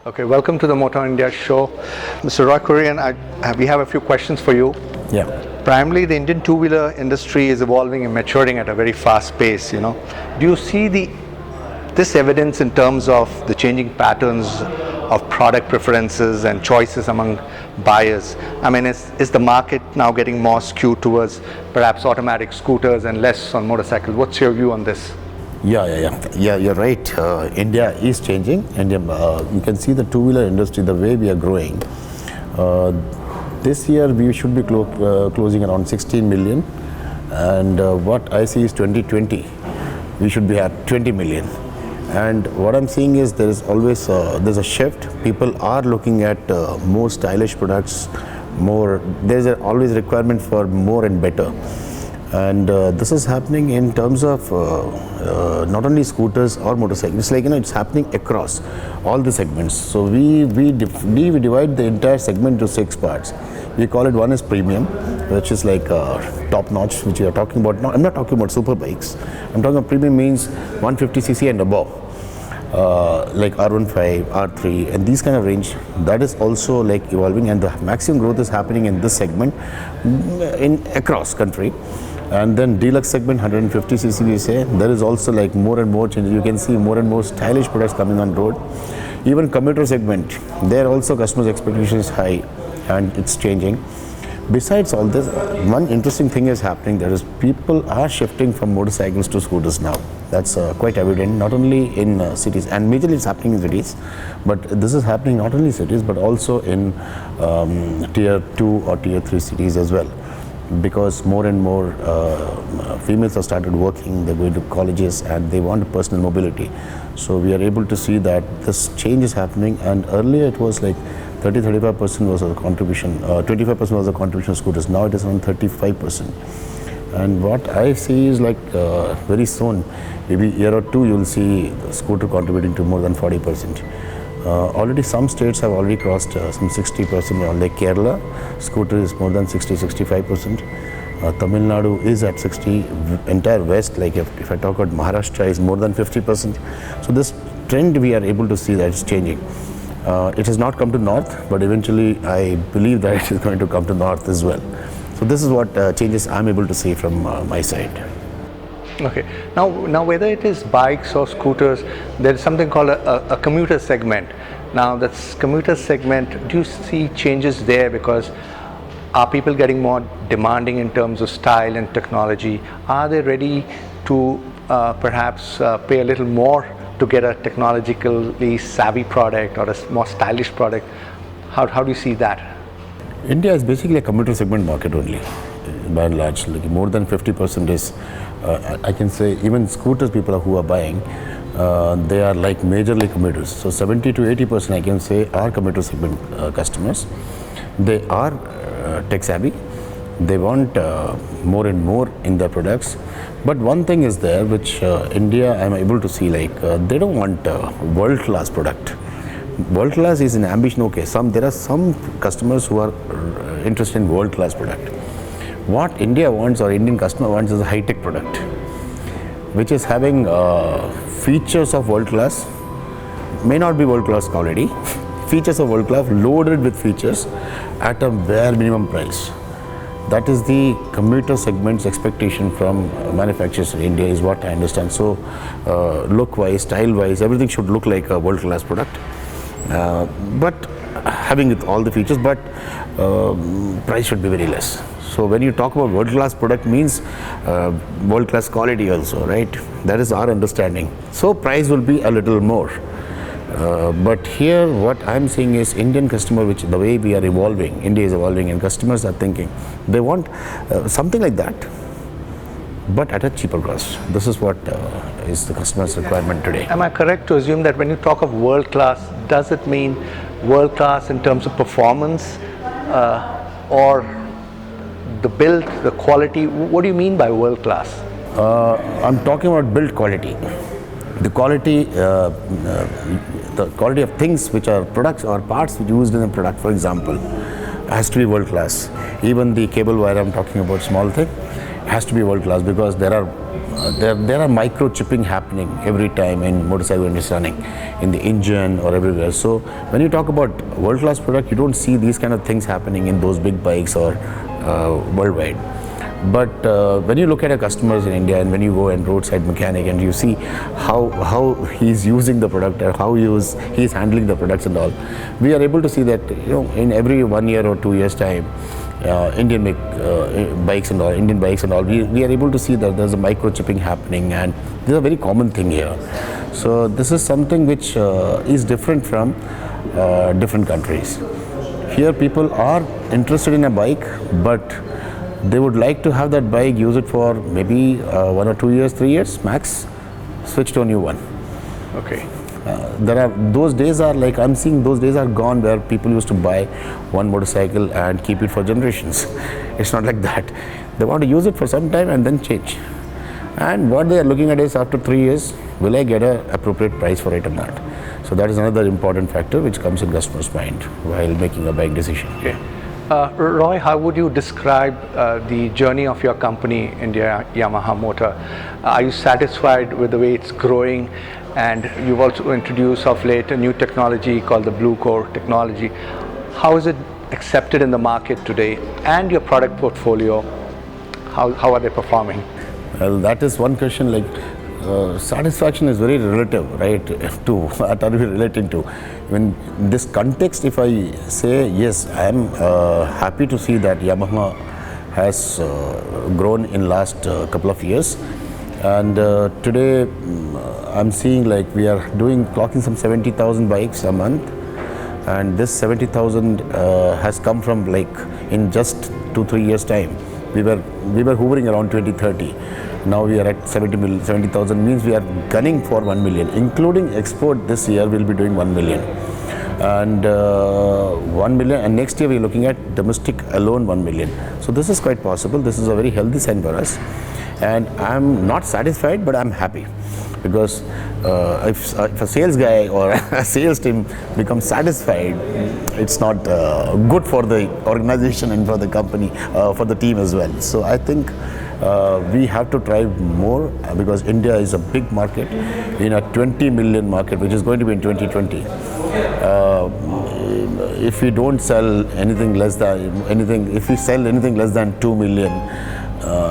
Okay, welcome to the Motown India show. Mr. Roy Kurian, we have a few questions for you. Yeah. Primarily, the Indian two-wheeler industry is evolving and maturing at a very fast pace, Do you see this evidence in terms of the changing patterns of product preferences and choices among buyers? I mean, is the market now getting more skewed towards perhaps automatic scooters and less on motorcycles? What's your view on this? Yeah, you're right. India is changing. India, you can see the two-wheeler industry, the way we are growing. This year we should be closing around 16 million, and what I see is 2020 we should be at 20 million. And what I'm seeing is there is always there's a shift. People are looking at more stylish products. There's always a requirement for more and better. And this is happening in terms of not only scooters or motorcycles. It's like, it's happening across all the segments. So we divide the entire segment into 6 parts. We call it, one is premium, which is like top notch, which we are talking about. No, I'm not talking about super bikes. I'm talking about premium means 150cc and above, like R15, R3, and these kind of range. That is also like evolving, and the maximum growth is happening in this segment across country. And then deluxe segment, 150cc, we say, there is also like more and more changes. You can see more and more stylish products coming on road. Even commuter segment, there also customers' expectation is high, and it's changing. Besides all this, one interesting thing is happening. There is people are shifting from motorcycles to scooters now. That's quite evident, not only in cities, and majorly it's happening in cities, but this is happening not only in cities but also in tier 2 or tier 3 cities as well, because more and more females have started working, they're going to colleges, and they want personal mobility. So we are able to see that this change is happening, and earlier it was like 30-35% was a contribution, 25% was a contribution of scooters. Now it is around 35%. And what I see is like very soon, maybe year or two, you'll see the scooter contributing to more than 40%. Already some states have already crossed some 60%. Like Kerala, scooter is more than 60-65%. Tamil Nadu is at 60. Entire West, like if I talk about Maharashtra, is more than 50%. So this trend we are able to see that it's changing. It has not come to north, but eventually I believe that it is going to come to north as well. So this is what changes I'm able to see from my side. Okay. Now whether it is bikes or scooters, there is something called a commuter segment. Now that's commuter segment, do you see changes there? Because are people getting more demanding in terms of style and technology? Are they ready to perhaps pay a little more to get a technologically savvy product or a more stylish product? How do you see that? India is basically a commuter segment market only, by and large. Like more than 50% is, I can say, even scooters people who are buying, they are like majorly commuters. So 70 to 80% I can say are commuter segment customers. They are tech savvy. They want more and more in their products. But one thing is there which India I'm able to see, like they don't want world-class product. World class is an ambition. Okay, there are some customers who are interested in world class product. What India wants, or Indian customer wants, is a high tech product, which is having features of world class, may not be world class quality, features of world class loaded with features at a bare minimum price. That is the commuter segment's expectation from manufacturers in India, is what I understand. So look wise, style wise, everything should look like a world class product. But having all the features, but price should be very less. So when you talk about world-class product means world-class quality also, right? That is our understanding. So price will be a little more. But here what I'm seeing is Indian customer, which the way we are evolving, India is evolving, and customers are thinking they want something like that, but at a cheaper cost. This is what is the customer's requirement today. Am I correct to assume that when you talk of world class, does it mean world class in terms of performance or the build, the quality? What do you mean by world class? I'm talking about build quality. The quality of things which are products or parts used in a product, for example, has to be world class. Even the cable wire I'm talking about, small thing, has to be world class, because there are there are microchipping happening every time in motorcycle when it's running, in the engine or everywhere. So when you talk about world-class product, you don't see these kind of things happening in those big bikes or worldwide. But when you look at our customers in India, and when you go and roadside mechanic and you see how he's using the product or how he's handling the products and all, we are able to see that, you know, in every 1 year or 2 years time, Indian bikes and all, we are able to see that there's a microchipping happening, and this is a very common thing here. So this is something which is different from different countries. Here people are interested in a bike, but they would like to have that bike, use it for maybe 1 or 2 years, 3 years max, switch to a new one. Okay. Those days are like, I'm seeing those days are gone where people used to buy one motorcycle and keep it for generations. It's not like that. They want to use it for some time and then change. And what they are looking at is, after 3 years, will I get an appropriate price for it or not? So that is another important factor which comes in customer's mind while making a bike decision. Okay. Roy, how would you describe the journey of your company, India Yamaha Motor? Are you satisfied with the way it's growing? And you've also introduced of late a new technology called the Blue Core technology. How is it accepted in the market today? And your product portfolio, how are they performing? Well, that is one question. Like, satisfaction is very relative, right? To what are we relating to? In this context, if I say yes, I am happy to see that Yamaha has grown in last couple of years, and today I'm seeing like we are clocking some 70,000 bikes a month, and this 70,000 has come from, like, in just 2-3 years time. We were hovering around 20-30. Now we are at 70,000, means we are gunning for 1 million, including export. This year we'll be doing 1 million, and 1 million, and next year we're looking at domestic alone 1 million. So this is quite possible. This is a very healthy sign for us, and I'm not satisfied, but I'm happy, because if a sales guy or a sales team becomes satisfied, it's not good for the organization and for the company, for the team as well. So I think we have to try more, because India is a big market in a 20 million market, which is going to be in 2020. If we don't sell anything less than if we sell anything less than 2 million,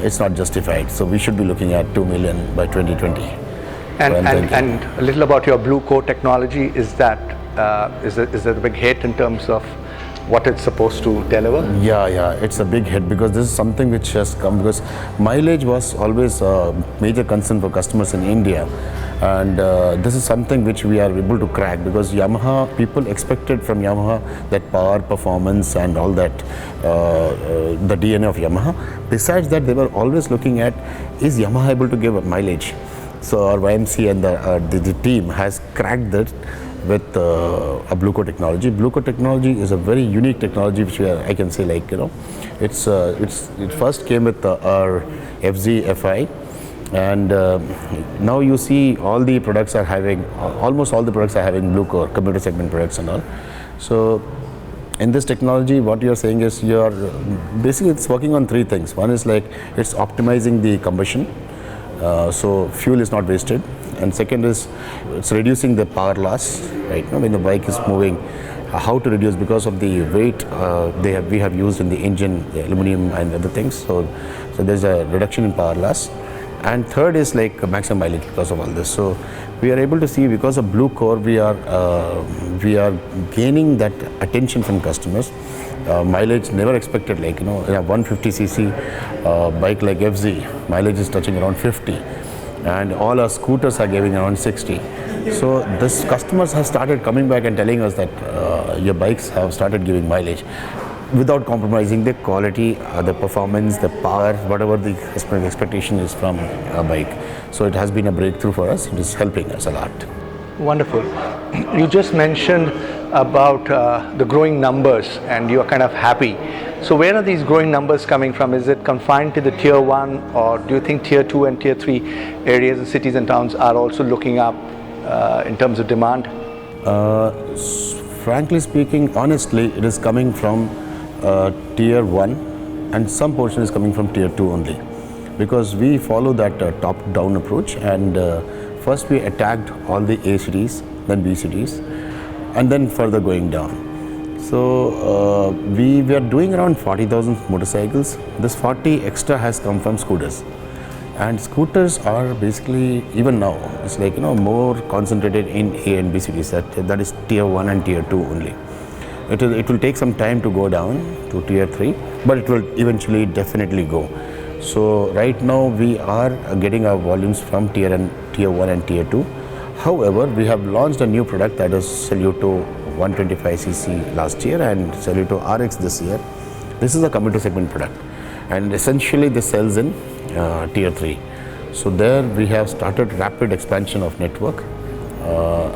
it's not justified. So we should be looking at 2 million by 2020. And a little about your Blue Core technology. Is that a big hit in terms of what it's supposed to deliver? Yeah, it's a big hit, because this is something which has come, because mileage was always a major concern for customers in India, and this is something which we are able to crack, because Yamaha, people expected from Yamaha that power, performance and all that, the DNA of Yamaha. Besides that, they were always looking at, is Yamaha able to give a mileage? So our YMC and the team has cracked that with a Blue Core technology. Blue Core technology is a very unique technology, which I can say, like, you know, it first came with our FZ FI, and now you see almost all the products are having Blue Core, commuter segment products and all. So in this technology, what you are saying is, basically it's working on 3 things. One is, like, it's optimizing the combustion, so fuel is not wasted, and second is it's reducing the power loss, right? When the bike is moving, how to reduce, because of the weight we have used in the engine, the aluminum and other things, so there's a reduction in power loss. And third is, like, maximum mileage because of all this. So we are able to see, because of Blue Core, we are gaining that attention from customers. Mileage never expected, like, you know, in a 150cc bike like FZ, mileage is touching around 50, and all our scooters are giving around 60. So this customers have started coming back and telling us that your bikes have started giving mileage without compromising the quality, the performance, the power, whatever the expectation is from a bike. So it has been a breakthrough for us. It is helping us a lot. Wonderful. You just mentioned about the growing numbers, and you are kind of happy. So where are these growing numbers coming from? Is it confined to the tier 1, or do you think tier 2 and tier 3 areas and cities and towns are also looking up in terms of demand? Frankly speaking, honestly, it is coming from tier 1, and some portion is coming from tier 2 only. because we follow that top-down approach, and first we attacked all the A cities, then B cities, and then further going down. So we were doing around 40,000 motorcycles. This 40 extra has come from scooters, and scooters are basically, even now, it's like, more concentrated in A and B cities. That is tier 1 and tier 2 only. It will take some time to go down to tier 3, but it will eventually definitely go. So right now we are getting our volumes from tier 1 and tier 2. However, we have launched a new product, that is Saluto 125cc last year and Saluto RX this year. This is a commuter segment product, and essentially this sells in tier 3. So there we have started rapid expansion of network,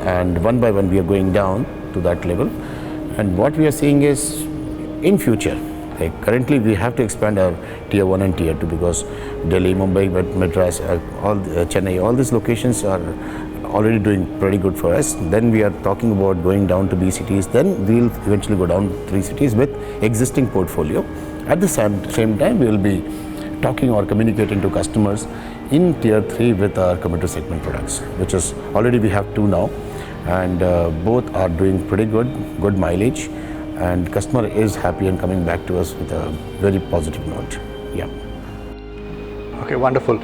and one by one we are going down to that level. And what we are seeing is, in future, like currently we have to expand our tier 1 and tier 2, because Delhi, Mumbai, Madras, Chennai, all these locations are already doing pretty good for us. Then we are talking about going down to B cities, then we will eventually go down to 3 cities with existing portfolio. At the same time, we will be talking or communicating to customers in tier 3 with our commuter segment products, which is already we have 2 now, and both are doing pretty good mileage, and customer is happy and coming back to us with a very positive note. Yeah. Okay, wonderful.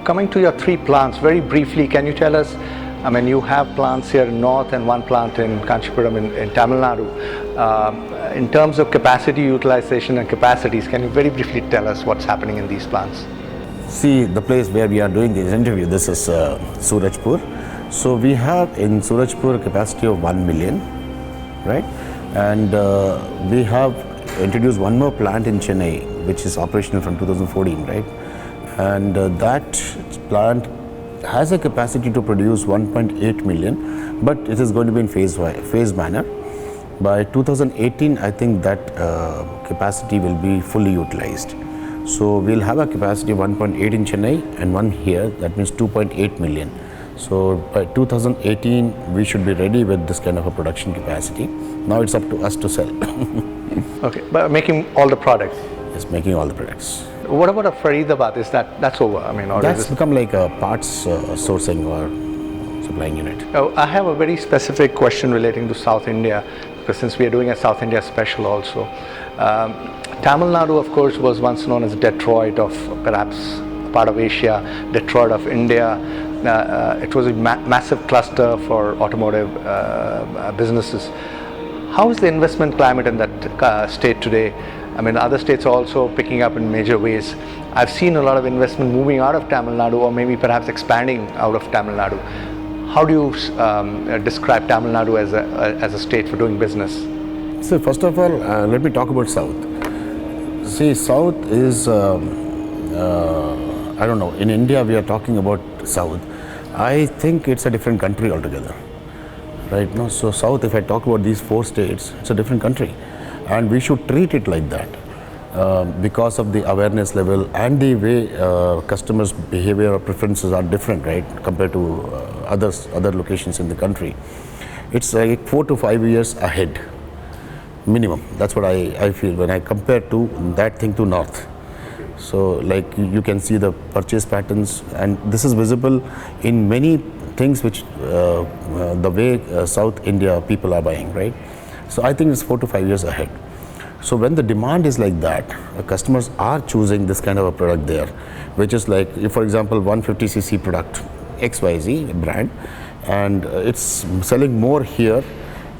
Coming to your 3 plants, very briefly, can you tell us, I mean, you have plants here in North and 1 plant in Kanchipuram in Tamil Nadu. In terms of capacity utilization and capacities, can you very briefly tell us what's happening in these plants? See, the place where we are doing this interview, this is Surajpur. So we have in Surajpur a capacity of 1 million, right? And we have introduced 1 more plant in Chennai, which is operational from 2014, right? And that plant has a capacity to produce 1.8 million, but it is going to be in phase manner. By 2018, I think that capacity will be fully utilized. So we'll have a capacity of 1.8 in Chennai and 1 here, that means 2.8 million. So by 2018, we should be ready with this kind of a production capacity. Now it's up to us to sell. Okay, but making all the products? Yes, making all the products. What about a Faridabad? Is that's over? I mean, or that's become like a parts sourcing or supplying unit. Oh, I have a very specific question relating to South India, because since we are doing a South India special also. Tamil Nadu, of course, was once known as Detroit of perhaps part of Asia, Detroit of India. It was a massive cluster for automotive businesses. How is the investment climate in that state today? I mean, other states are also picking up in major ways. I've seen a lot of investment moving out of Tamil Nadu, or maybe perhaps expanding out of Tamil Nadu. How do you describe Tamil Nadu as a state for doing business? So first of all, let me talk about South. See, South is, I don't know, in India we are talking about South. I think it's a different country altogether, right? No, so South, if I talk about these 4 states, it's a different country. And we should treat it like that because of the awareness level and the way customers' behavior or preferences are different, right, compared to other locations in the country. It's like 4 to 5 years ahead, minimum. That's what I feel when I compare to that thing to North. So like you can see the purchase patterns, and this is visible in many things which the way South India people are buying, right? So I think it's 4 to 5 years ahead. So when the demand is like that, customers are choosing this kind of a product there, which is like, if for example 150cc product, XYZ brand, and it's selling more here,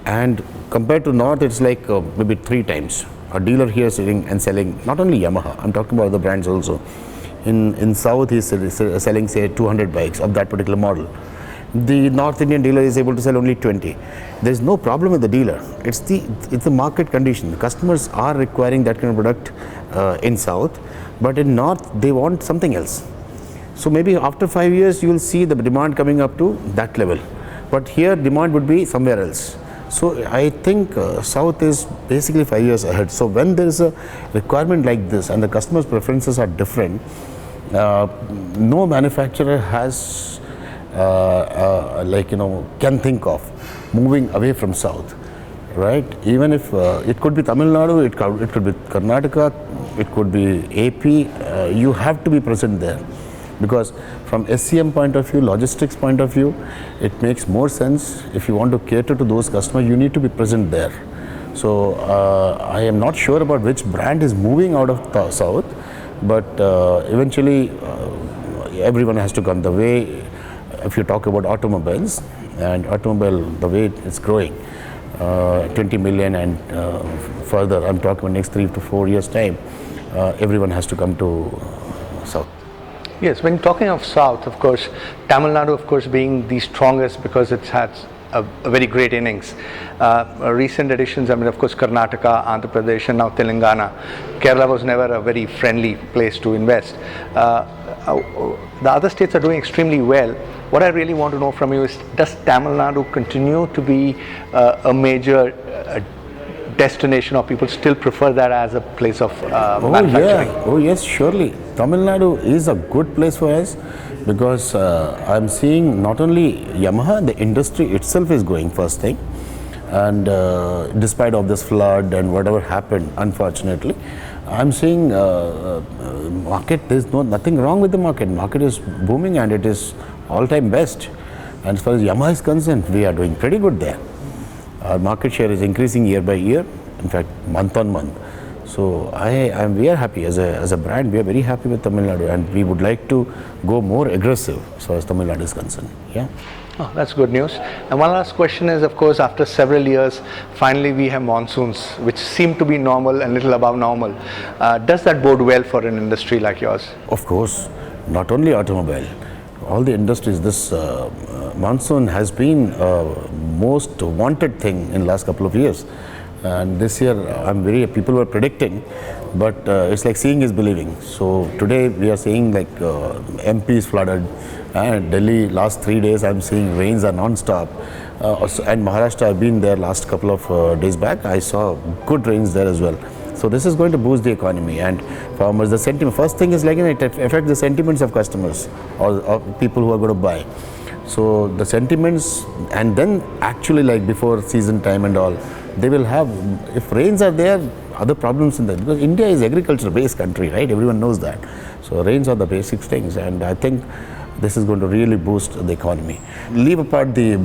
and compared to North, it's like maybe 3 times. A dealer here sitting and selling not only Yamaha, I'm talking about other brands also. In South, he's selling say 200 bikes of that particular model. The North Indian dealer is able to sell only 20. There's no problem with the dealer. It's the market condition. The customers are requiring that kind of product in South, but in North they want something else. So maybe after 5 years you will see the demand coming up to that level, but here demand would be somewhere else. So I think South is basically 5 years ahead. So when there is a requirement like this and the customers' preferences are different, no manufacturer has can think of moving away from South, right? Even if it could be Tamil Nadu, it could be Karnataka, it could be AP, you have to be present there. Because from SCM point of view, logistics point of view, it makes more sense. If you want to cater to those customers, you need to be present there. So I am not sure about which brand is moving out of the south, but eventually everyone has to come. The way, if you talk about automobiles, and automobile, the way it's growing, 20 million and further, I'm talking about next 3 to 4 years time, everyone has to come to south. Yes, when talking of South, of course, Tamil Nadu, of course, being the strongest because it's had a very great innings. Recent additions, I mean, of course, Karnataka, Andhra Pradesh, and now Telangana. Kerala was never a very friendly place to invest. The other states are doing extremely well. What I really want to know from you is, does Tamil Nadu continue to be a major destination, or people still prefer that as a place of manufacturing? Yeah. Oh yes, surely. Tamil Nadu is a good place for us because I'm seeing not only Yamaha, the industry itself is going first thing, and despite of this flood and whatever happened, unfortunately, I'm seeing market, there's nothing wrong with the market. Market is booming and it is all-time best. And as far as Yamaha is concerned, we are doing pretty good there. Our market share is increasing year by year, in fact month on month. So we are happy as a brand. We are very happy with Tamil Nadu, and we would like to go more aggressive as far as Tamil Nadu is concerned. Yeah. Oh, that's good news. And one last question is, of course, after several years, finally we have monsoons, which seem to be normal and little above normal. Does that bode well for an industry like yours? Of course, not only automobile, all the industries. This monsoon has been most wanted thing in last couple of years, and this year people were predicting, but it's like seeing is believing. So today we are seeing like MP is flooded, and Delhi last 3 days I'm seeing rains are non-stop, and Maharashtra, I've been there last couple of days back, I saw good rains there as well. So this is going to boost the economy and farmers. The sentiment, first thing is like it affects the sentiments of customers or people who are going to buy. So the sentiments, and then actually like before season time and all, they will have, if rains are there, other problems in that, because India is agriculture based country, right? Everyone knows that. So rains are the basic things, and I think this is going to really boost the economy. Leave apart the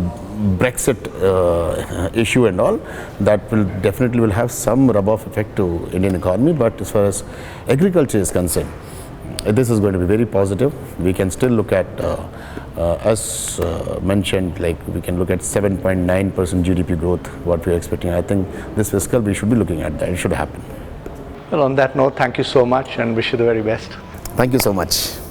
Brexit issue and all, that will definitely have some rub-off effect to Indian economy, but as far as agriculture is concerned, this is going to be very positive. We can still look at, as mentioned, like we can look at 7.9% GDP growth, what we are expecting. I think this fiscal we should be looking at that, it should happen. Well, on that note, thank you so much and wish you the very best. Thank you so much.